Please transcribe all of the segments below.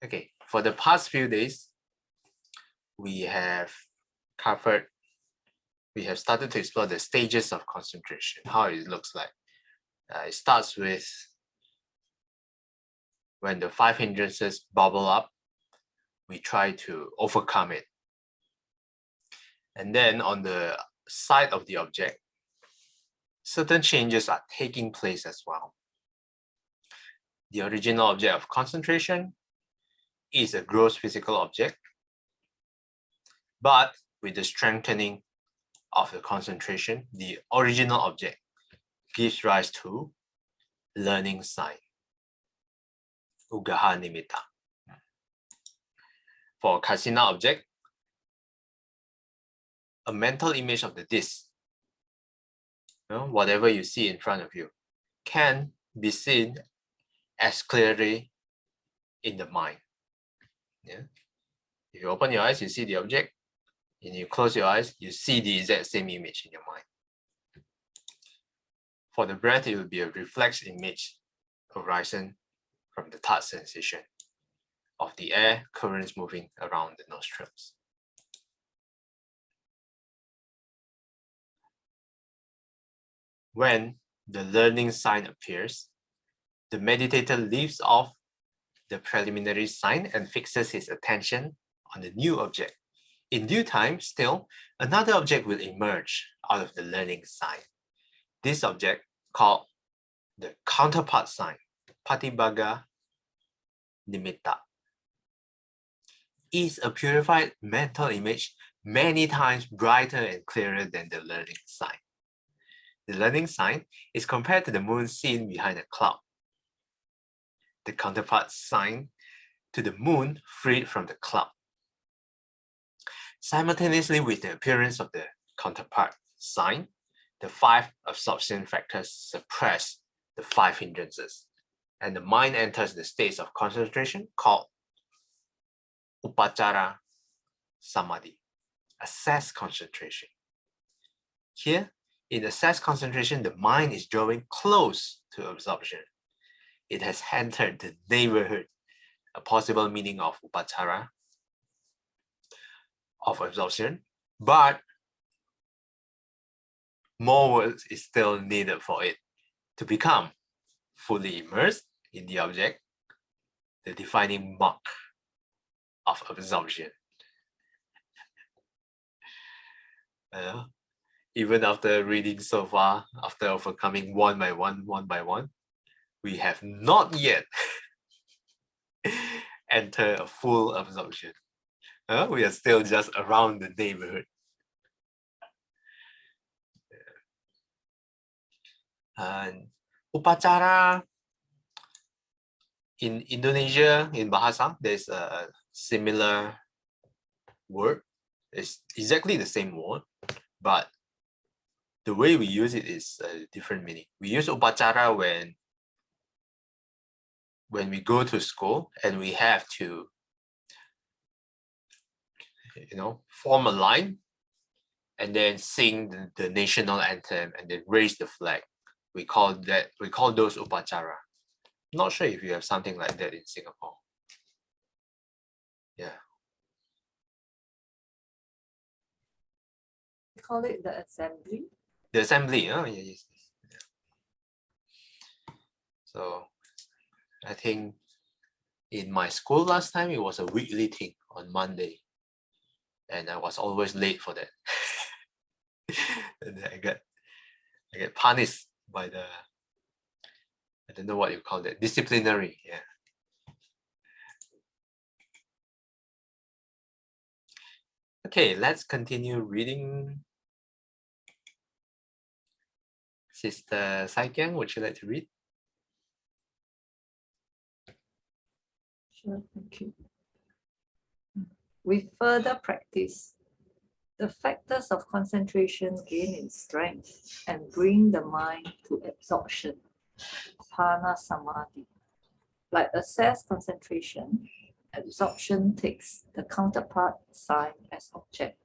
Okay, for the past few days, we have started to explore the stages of concentration, how it looks like. It starts with when the 5 hindrances bubble up, we try to overcome it. And then on the side of the object, certain changes are taking place as well. The original object of concentration is a gross physical object, but with the strengthening of the concentration, the original object gives rise to learning sign, ugaha nimitta. For a kasina object, a mental image of the disc, whatever you see in front of you, can be seen as clearly in the mind. Yeah? If you open your eyes, you see the object, and you close your eyes, you see the exact same image in your mind. For the breath, it will be a reflex image arising from the touch sensation of the air currents moving around the nostrils. When the learning sign appears, the meditator leaves off the preliminary sign and fixes his attention on the new object. In due time, still, another object will emerge out of the learning sign. This object, called the counterpart sign, patibhaga nimitta, is a purified mental image many times brighter and clearer than the learning sign. The learning sign is compared to the moon seen behind a cloud. The counterpart sign to the moon freed from the cloud. Simultaneously with the appearance of the counterpart sign, the 5 absorption factors suppress the 5 hindrances, and the mind enters the states of concentration called upachara samadhi, assessed concentration. Here, in assessed concentration, the mind is drawing close to absorption. It has entered the neighborhood, a possible meaning of upachara, of absorption, but more work is still needed for it to become fully immersed in the object, the defining mark of absorption. Even after reading so far, after overcoming one by one, we have not yet entered a full absorption. We are still just around the neighborhood. And upachara, in Indonesia, in Bahasa, there's a similar word. It's exactly the same word, but the way we use it is a different meaning. We use upachara when we go to school and we have to, form a line and then sing the national anthem and then raise the flag. We call those upachara. Not sure if you have something like that in Singapore. Yeah. We call it the assembly. The assembly, oh yes. Yeah. So I think in my school last time, it was a weekly thing on Monday. And I was always late for that. And I get punished by the, I don't know what you call that, disciplinary, yeah. Okay, let's continue reading. Sister Saikyang, would you like to read? Sure, thank you. With further practice, the factors of concentration gain in strength and bring the mind to absorption, apana samadhi. Like assessed concentration, absorption takes the counterpart sign as object.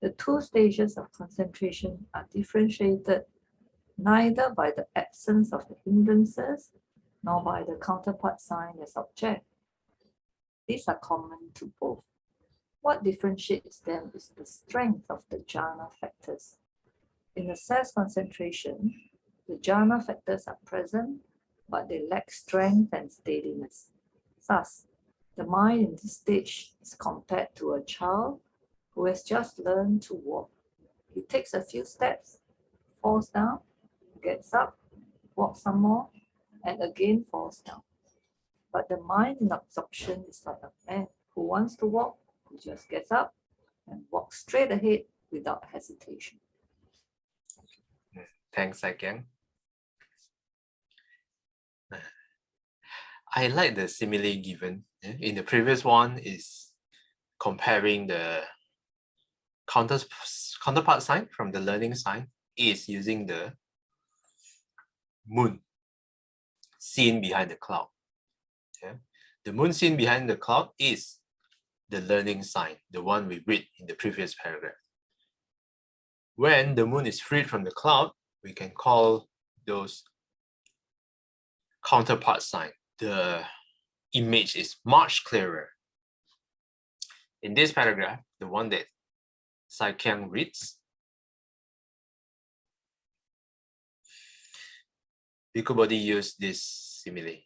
The 2 stages of concentration are differentiated neither by the absence of the hindrances nor by the counterpart sign as object. These are common to both. What differentiates them is the strength of the jhana factors. In assessed concentration, the jhana factors are present, but they lack strength and steadiness. Thus, the mind in this stage is compared to a child who has just learned to walk. He takes a few steps, falls down, gets up, walks some more, and again falls down. But the mind in absorption is like a man who wants to walk, who just gets up and walks straight ahead without hesitation. Thanks again. I like the simile given. In the previous one is comparing the counterpart sign from the learning sign is using the moon seen behind the cloud. Yeah? The moon seen behind the cloud is the learning sign, the one we read in the previous paragraph. When the moon is freed from the cloud, we can call those counterpart sign. The image is much clearer. In this paragraph, the one that Sai Kyang reads, Bhikkhu Bodhi used this simile.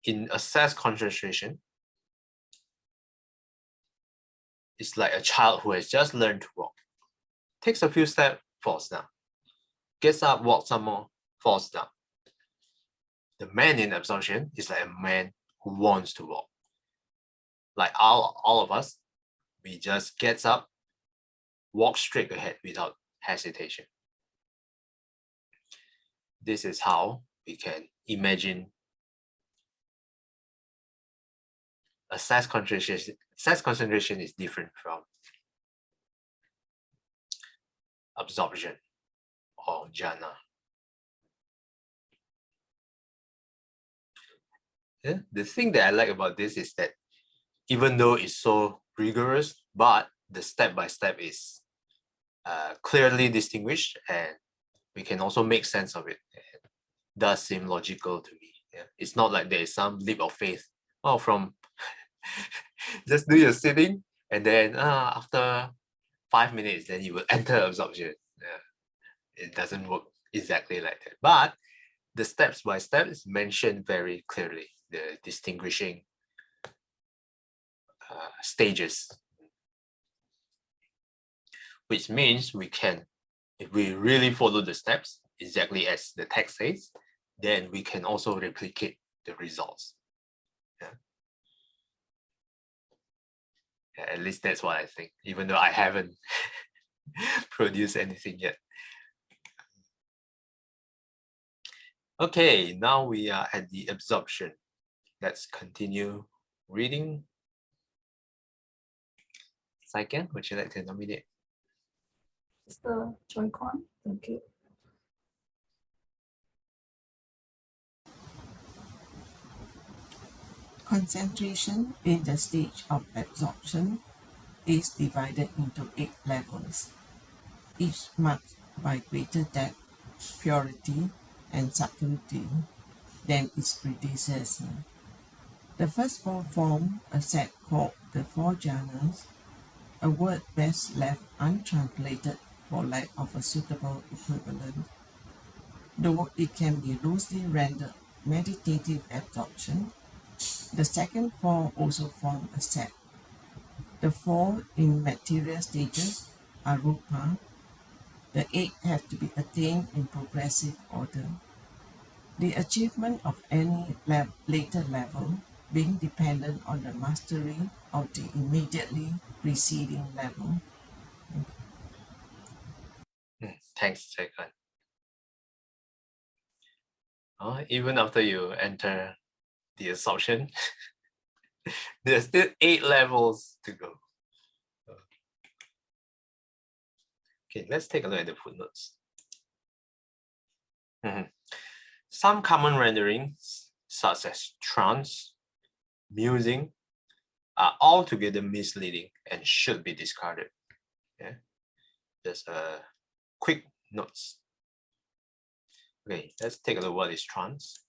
In assessed concentration, it's like a child who has just learned to walk. Takes a few steps, falls down. Gets up, walks some more, falls down. The man in absorption is like a man who wants to walk. Like all of us, we just gets up, walks straight ahead without hesitation. This is how we can imagine assessed concentration. Assessed concentration is different from absorption or jhana. Yeah? The thing that I like about this is that even though it's so rigorous, but the step-by-step is clearly distinguished, and we can also make sense of it. It does seem logical to me. Yeah? It's not like there is some leap of faith. Oh, from just do your sitting, and then after 5 minutes, then you will enter absorption. Yeah. It doesn't work exactly like that. But the steps by step is mentioned very clearly, the distinguishing stages. Which means we can, if we really follow the steps exactly as the text says, then we can also replicate the results. Yeah. Yeah, at least that's what I think, even though I haven't produced anything yet. Okay, now we are at the absorption. Let's continue reading. Second, would you like to nominate? Mr. Choi Kwan, thank you. Concentration in the stage of absorption is divided into 8 levels, each marked by greater depth, purity, and subtlety than its predecessor. The first 4 form a set called the 4 jhanas, a word best left untranslated for lack of a suitable equivalent, though it can be loosely rendered meditative absorption. The second 4 also form a set. The 4 immaterial stages are rupa. The 8 have to be attained in progressive order. The achievement of any later level being dependent on the mastery of the immediately preceding level. Thanks, Jacob. Even after you enter the absorption, there's still 8 levels to go. Okay, let's take a look at the footnotes. Some common renderings, such as trance, musing, are altogether misleading and should be discarded. Yeah, just a quick notes. Okay, let's take a look what is trance.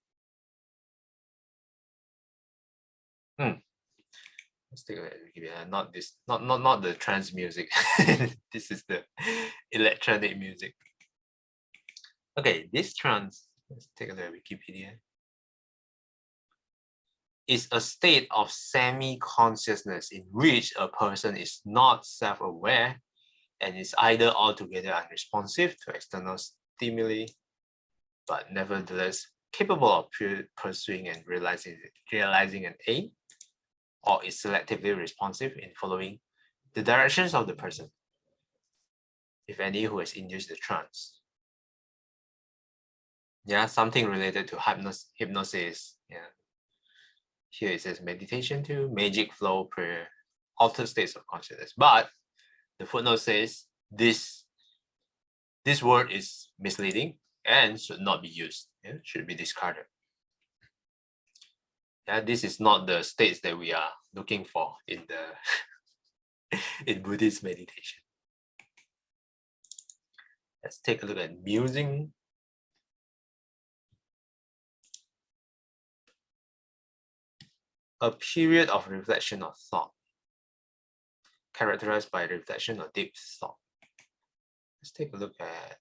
Let's take a look. Not this, not the trance music. This is the electronic music. Okay, this trance, let's take a look at Wikipedia, is a state of semi-consciousness in which a person is not self-aware and is either altogether unresponsive to external stimuli, but nevertheless capable of pursuing and realizing an aim, or is selectively responsive in following the directions of the person, if any, who has induced the trance. Yeah, something related to hypnosis. Yeah. Here it says meditation to magic flow, prayer, altered states of consciousness. But the footnote says this word is misleading and should not be used. Yeah, should be discarded. Yeah, this is not the states that we are looking for in the in Buddhist meditation. Let's take a look at musing. A period of reflection or thought, characterized by reflection or deep thought. Let's take a look at,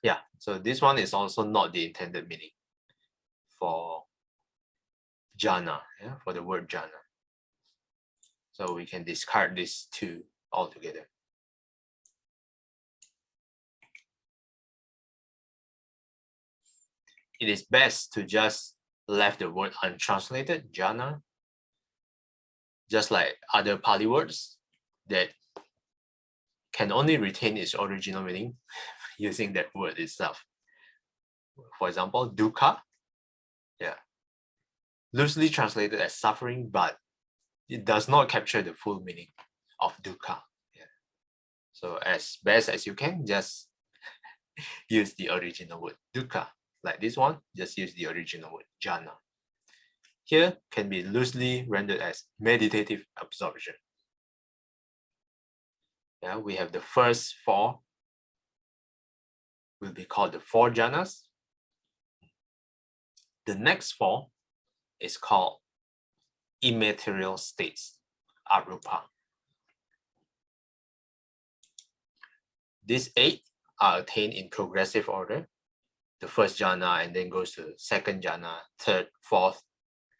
yeah, so this one is also not the intended meaning for jhana, yeah, for the word jhana. So we can discard these two altogether. It is best to just leave the word untranslated, jhana, just like other Pali words that can only retain its original meaning using that word itself. For example, dukkha, yeah, loosely translated as suffering, but it does not capture the full meaning of dukkha. Yeah. So as best as you can, just use the original word dukkha. Like this one, just use the original word jhana. Here can be loosely rendered as meditative absorption. Yeah, we have the first four will be called the four jhanas. The next four is called immaterial states, arupa. These 8 are attained in progressive order. The first jhana, and then goes to second jhana, third, fourth,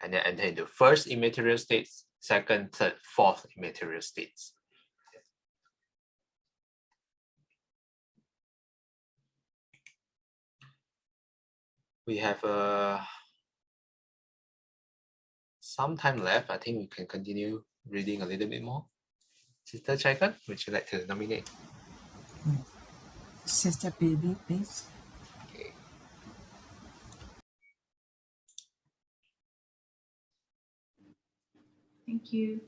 and then enter into first immaterial states, second, third, fourth immaterial states. We have some time left. I think we can continue reading a little bit more. Sister Chaikan, would you like to nominate? Sister Billy, please. Okay. Thank you.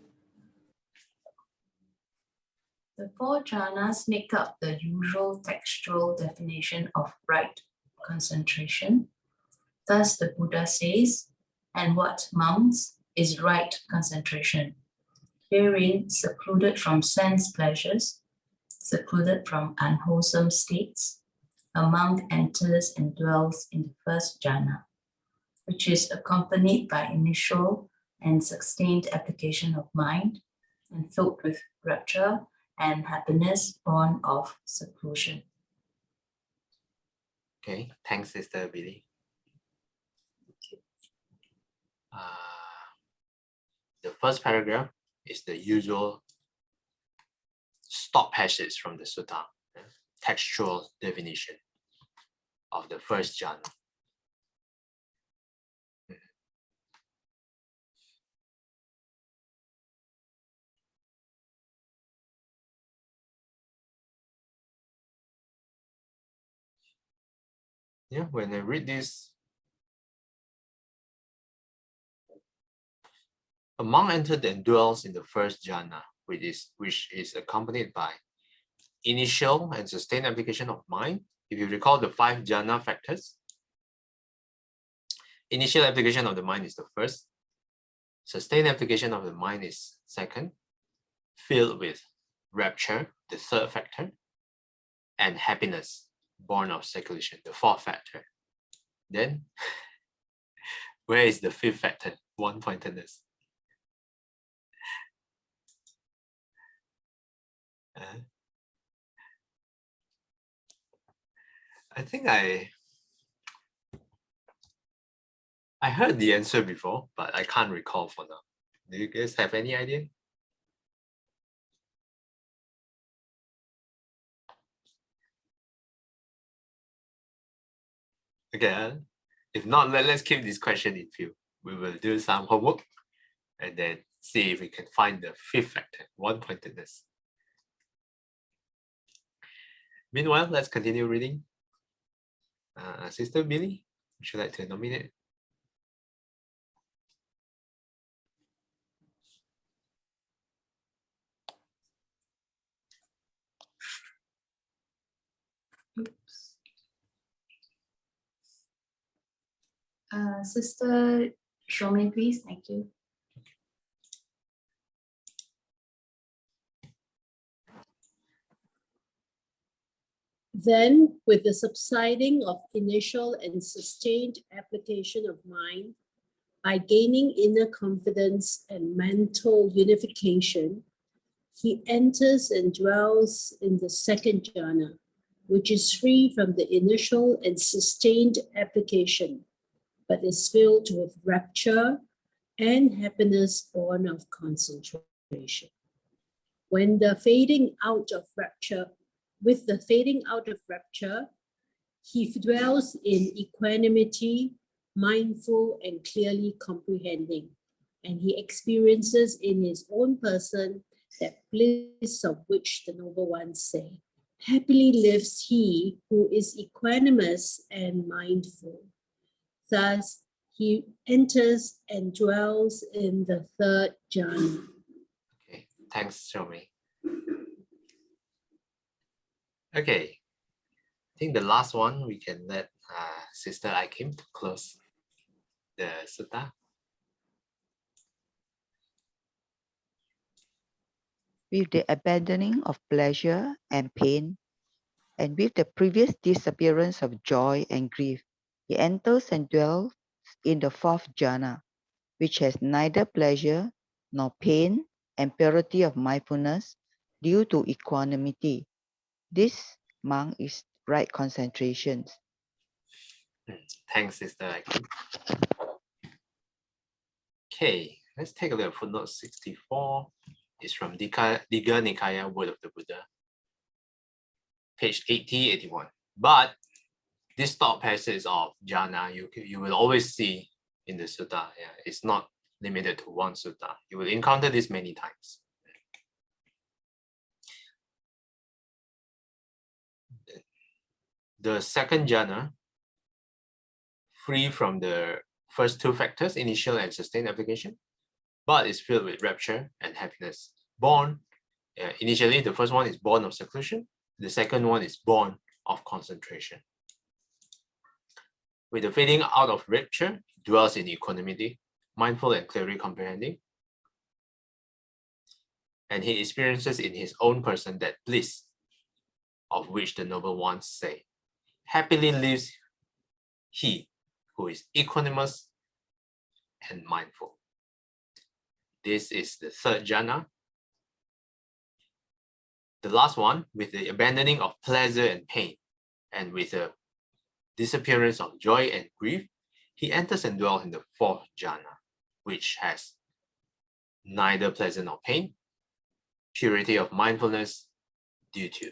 The four jhanas make up the usual textual definition of right concentration. Thus, the Buddha says, and what mounts is right concentration. Herein, secluded from sense pleasures, secluded from unwholesome states, a monk enters and dwells in the first jhana, which is accompanied by initial and sustained application of mind and filled with rapture and happiness born of seclusion. Okay, thanks, Sister Billy. The first paragraph is the usual stop passage from the sutta, textual definition of the first jhana. Yeah, when I read this, a monk entered and dwells in the first jhana, which is accompanied by initial and sustained application of mind. If you recall the 5 jhana factors, initial application of the mind is the first, sustained application of the mind is second, filled with rapture, the third factor, and happiness, born of seclusion, the fourth factor. Then, where is the fifth factor? one-pointedness. I think I heard the answer before, but I can't recall for now. Do you guys have any idea? Okay, if not, let's keep this question in view. We will do some homework and then see if we can find the fifth factor, one-pointedness. Meanwhile, let's continue reading. Sister Billy, would you like to nominate? Oops. Sister Shome, please. Thank you. Then, with the subsiding of initial and sustained application of mind, by gaining inner confidence and mental unification, he enters and dwells in the second jhana, which is free from the initial and sustained application, but is filled with rapture and happiness born of concentration. When the fading out of rapture, with the fading out of rapture, he dwells in equanimity, mindful and clearly comprehending, and he experiences in his own person that bliss of which the noble ones say, happily lives he who is equanimous and mindful. Thus, he enters and dwells in the third jhana. Okay, thanks, Shomi. Okay, I think the last one we can let Sister Aikim to close the sutta. With the abandoning of pleasure and pain, and with the previous disappearance of joy and grief, he enters and dwells in the fourth jhana, which has neither pleasure nor pain and purity of mindfulness due to equanimity. This monk is right concentration. Thanks, Sister Aikim. Okay, let's take a look at footnote 64. It's from Digha Nikaya, Word of the Buddha, page 80, 81. But this thought passage of jhana, you will always see in the sutta. Yeah, it's not limited to one sutta. You will encounter this many times. The second jhana, free from the first two factors, initial and sustained application, but is filled with rapture and happiness. Born, initially the first one is born of seclusion, the second one is born of concentration. With the fading out of rapture, he dwells in equanimity, mindful and clearly comprehending. And he experiences in his own person that bliss of which the noble ones say, happily lives he who is equanimous and mindful. This is the third jhana. The last one, with the abandoning of pleasure and pain, and with the disappearance of joy and grief, he enters and dwells in the fourth jhana, which has neither pleasure nor pain, purity of mindfulness due to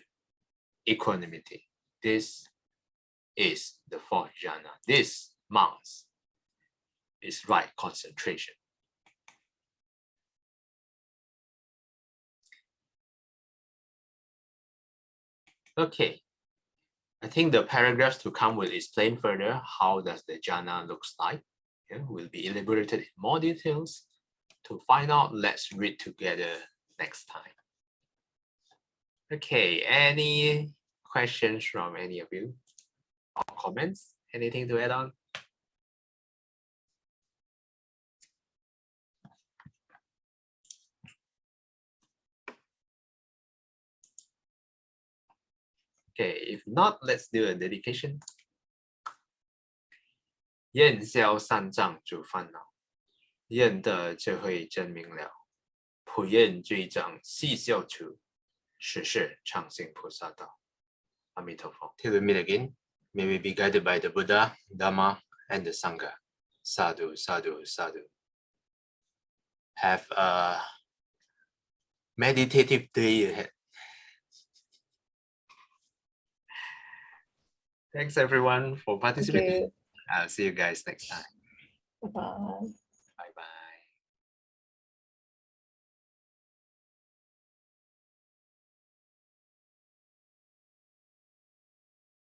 equanimity. This is the fourth jhana. This, monks, is right concentration. Okay, I think the paragraphs to come will explain further how does the jhana looks like. Yeah, will be elaborated in more details. To find out, let's read together next time. Okay, any questions from any of you? Or comments? Anything to add on? Okay, if not, let's do a dedication. 厌消三障诸烦恼，验得就会真明了，普愿追掌细笑处，实是常行菩萨道。阿弥陀佛。Till we meet again, may we be guided by the Buddha, Dhamma, and the Sangha. Sadhu, sadhu, sadhu. Have a meditative day ahead. Thanks everyone for Thank participating. you. I'll see you guys next time. Bye-bye.